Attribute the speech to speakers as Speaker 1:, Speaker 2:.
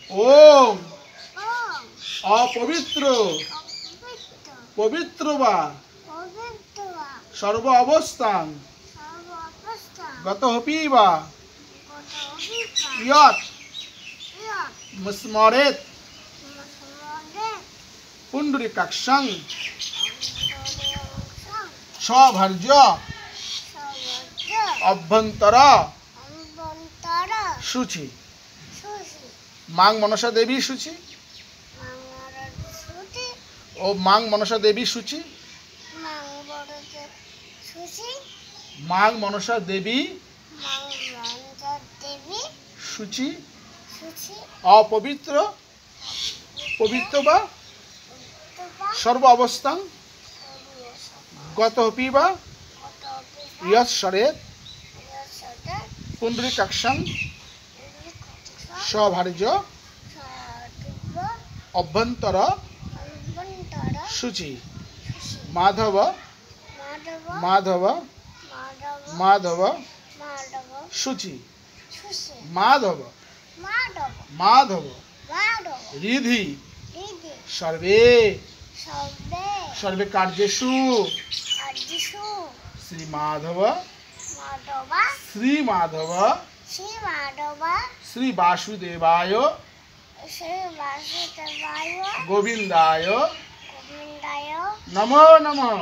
Speaker 1: ওম অপবিত্র পবিত্র বা সর্ব অবস্থান গতহপি বা ইয়ৎ স্মরেত পুণ্ডরীকাক্ষং সভার্য অভ্যন্তর শুচি মাং মনসা দেবী শুচি ও মাং মনসা দেবী শুচি মাং মনসা দেবী শুচি অপবিত্র পবিত্র বা সর্ব অবস্থান গতহপি বা ইয়ৎ স্মরেত পুণ্ডরীকাক্ষং সভার্য অভ্যন্তর শুচি মাধব মাধব মাধব শুচি মাধব মাধব রিধি সর্বে সর্বে কার্যেষু শ্রী মাধব শ্রী মাধব শ্রী বাসুদেবায় গোবিন্দায় নমো নমঃ।